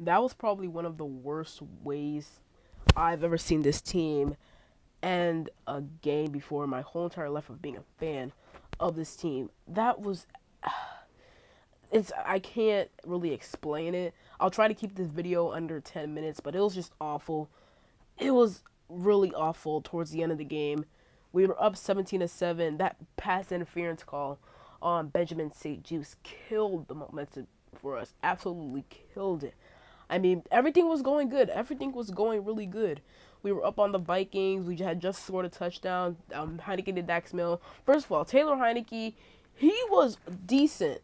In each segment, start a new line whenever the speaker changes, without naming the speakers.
that was probably one of the worst ways I've ever seen this team end a game before in my whole entire life of being a fan of this team. That was it's I can't really explain it. I'll try to keep this video under 10 minutes, but it was just awful. It was really awful towards the end of the game. We were up 17-7. That pass interference call on Benjamin St. Juice killed the momentum for us. Absolutely killed it. I mean, everything was going good. Everything was going really good. We were up on the Vikings. We had just scored a touchdown. Heineke to Dax Mill. First of all, Taylor Heineke, he was decent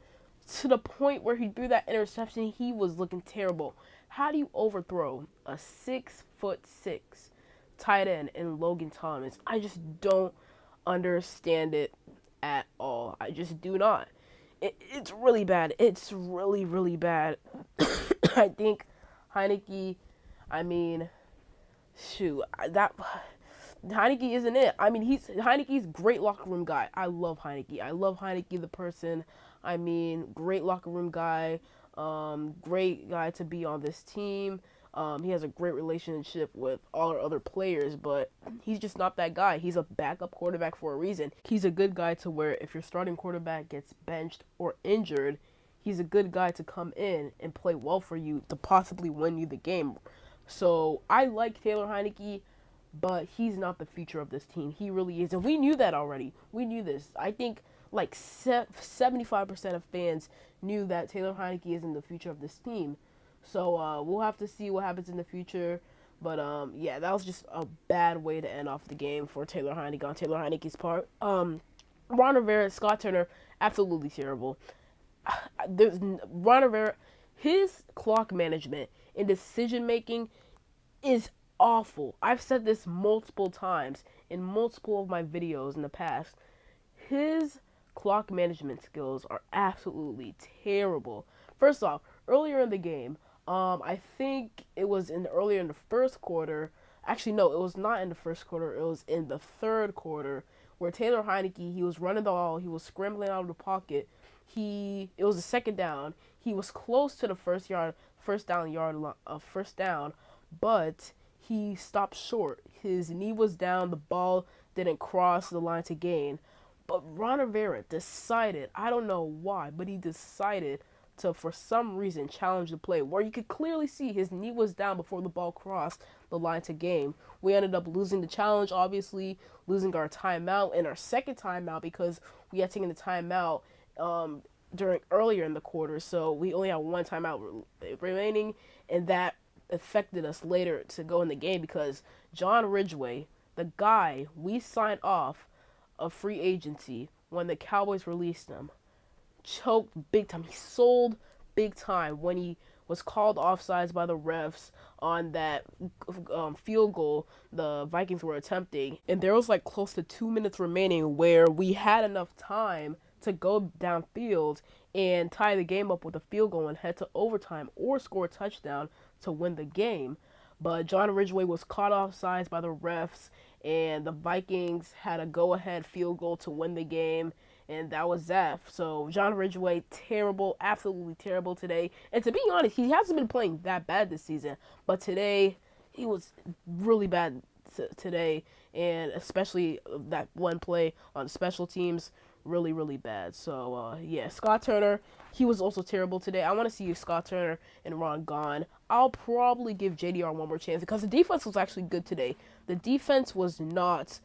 to the point where he threw that interception. He was looking terrible. How do you overthrow a 6'6" tight end in Logan Thomas? I just don't understand it at all. I just do not. It's really bad. It's really, really bad. I think Heineke, I mean, shoot, that Heineke isn't it. I mean, Heineke's great locker room guy. I love Heineke. I love Heineke the person. I mean, great locker room guy. Great guy to be on this team. He has a great relationship with all our other players, but he's just not that guy. He's a backup quarterback for a reason. He's a good guy to where if your starting quarterback gets benched or injured, he's a good guy to come in and play well for you to possibly win you the game. So I like Taylor Heineke, but he's not the future of this team. He really is. And we knew that already. We knew this. I think like 75% of fans knew that Taylor Heineke isn't the future of this team. So we'll have to see what happens in the future. But yeah, that was just a bad way to end off the game for Taylor Heineke on Taylor Heineke's part. Ron Rivera, Scott Turner, absolutely terrible. There's Ron Rivera, his clock management and decision making is awful. I've said this multiple times in multiple of my videos in the past. His clock management skills are absolutely terrible. First off, earlier in the game, I think it was earlier in the first quarter. Actually, no, it was not in the first quarter. It was in the third quarter where Taylor Heineke, he was running the ball, he was scrambling out of the pocket. It was a second down. He was close to the first down, but he stopped short. His knee was down. The ball didn't cross the line to gain. But Ron Rivera decided, I don't know why, but he decided to, for some reason, challenge the play where you could clearly see his knee was down before the ball crossed the line to gain. We ended up losing the challenge, obviously, losing our timeout and our second timeout because we had taken the timeout during earlier in the quarter, so we only had one timeout remaining, and that affected us later to go in the game because John Ridgeway, the guy we signed off of free agency when the Cowboys released him, choked big time. He sold big time when he was called offsides by the refs on that field goal the Vikings were attempting. And there was like close to 2 minutes remaining where we had enough time to go downfield and tie the game up with a field goal and head to overtime or score a touchdown to win the game. But John Ridgeway was caught offsides by the refs, and the Vikings had a go-ahead field goal to win the game, and that was that. So John Ridgeway, terrible, absolutely terrible today. And to be honest, he hasn't been playing that bad this season, but today he was really bad today, and especially that one play on special teams, really, really bad. So, yeah, Scott Turner, he was also terrible today. I want to see Scott Turner and Ron gone. I'll probably give JDR one more chance because the defense was actually good today. The defense was not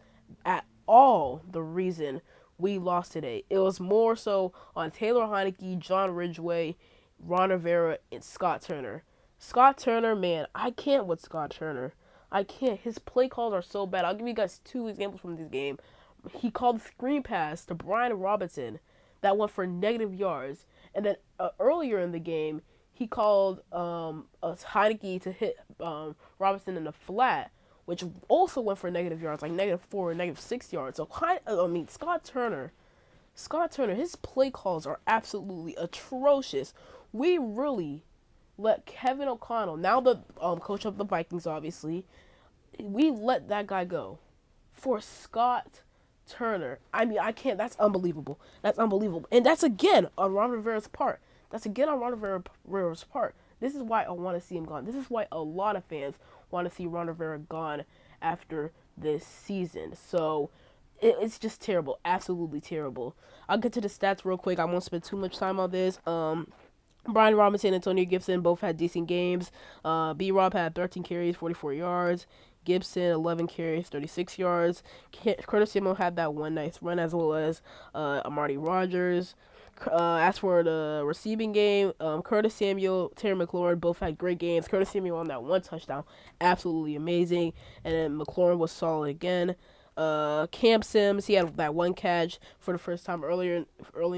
at all the reason we lost today. It was more so on Taylor Heineke, John Ridgeway, Ron Rivera, and Scott Turner. Scott Turner, man, I can't with Scott Turner. I can't. His play calls are so bad. I'll give you guys two examples from this game. He called a screen pass to Brian Robinson that went for negative yards. And then earlier in the game, he called a Heineke to hit Robinson in the flat, which also went for negative yards, like -4 and -6 yards. So, Scott Turner, his play calls are absolutely atrocious. We really let Kevin O'Connell, now the coach of the Vikings, obviously, we let that guy go for Scott Turner. I mean, I can't. That's unbelievable. That's unbelievable. And that's again on Ron Rivera's part. This is why I want to see him gone. This is why a lot of fans want to see Ron Rivera gone after this season. So it's just terrible, absolutely terrible. I'll get to the stats real quick. I won't spend too much time on this. Brian Robinson and Antonio Gibson both had decent games. B Rob had 13 carries, 44 yards. Gibson 11 carries, 36 yards. Curtis Samuel had that one nice run, as well as Amari Rogers. As for the receiving game, Curtis Samuel, Terry McLaurin both had great games. Curtis Samuel on that one touchdown, absolutely amazing, and then McLaurin was solid again. Cam Sims, he had that one catch for the first time early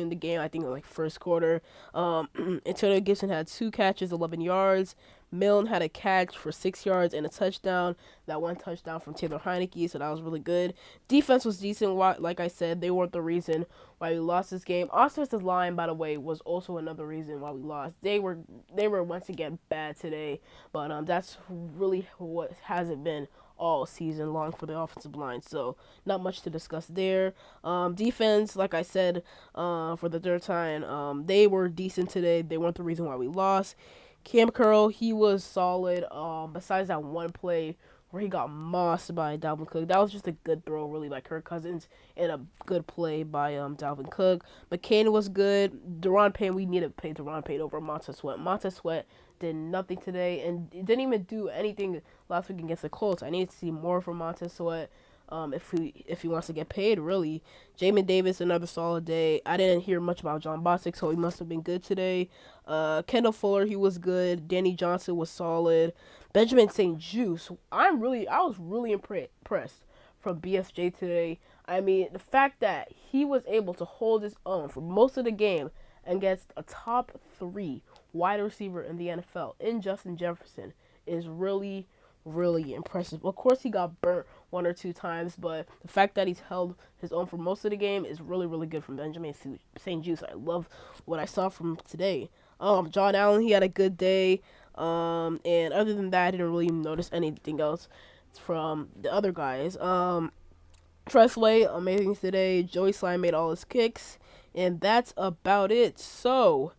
in the game. I think like first quarter. Antonio Gibson had 2 catches, 11 yards. Milne had a catch for 6 yards and a touchdown. That one touchdown from Taylor Heineke, so that was really good. Defense was decent. Like I said, they weren't the reason why we lost this game. Offensive line, by the way, was also another reason why we lost. They were once again bad today, but that's really what hasn't been all season long for the offensive line. So not much to discuss there. Defense, like I said, for the third time, they were decent today. They weren't the reason why we lost. Cam Curl, he was solid. Besides that one play where he got mossed by Dalvin Cook, that was just a good throw, really, by Kirk Cousins, and a good play by Dalvin Cook. McCain was good. Deron Payne, we need to pay Deron Payne over Montez Sweat. Montez Sweat did nothing today and didn't even do anything last week against the Colts. I need to see more from Montez Sweat. If he wants to get paid, really. Jamin Davis, another solid day. I didn't hear much about John Bostic, so he must have been good today. Kendall Fuller, he was good. Danny Johnson was solid. Benjamin St. Juice, I was really impressed from BSJ today. I mean, the fact that he was able to hold his own for most of the game against a top 3 wide receiver in the NFL in Justin Jefferson is really, really impressive. Of course, he got burnt 1 or 2 times, but the fact that he's held his own for most of the game is really, really good from Benjamin St. Juice. I love what I saw from today. John Allen, he had a good day. And other than that, I didn't really notice anything else from the other guys. Tressway, amazing today. Joey Slime made all his kicks. And that's about it. So,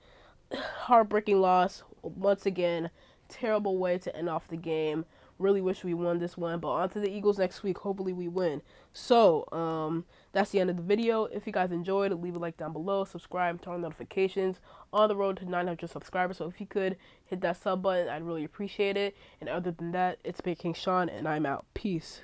heartbreaking loss. Once again, terrible way to end off the game. Really wish we won this one, but on to the Eagles next week. Hopefully we win. So, that's the end of the video. If you guys enjoyed, leave a like down below, subscribe, turn on notifications. On the road to 900 subscribers, so if you could hit that sub button, I'd really appreciate it. And other than that, it's been King Sean, and I'm out. Peace.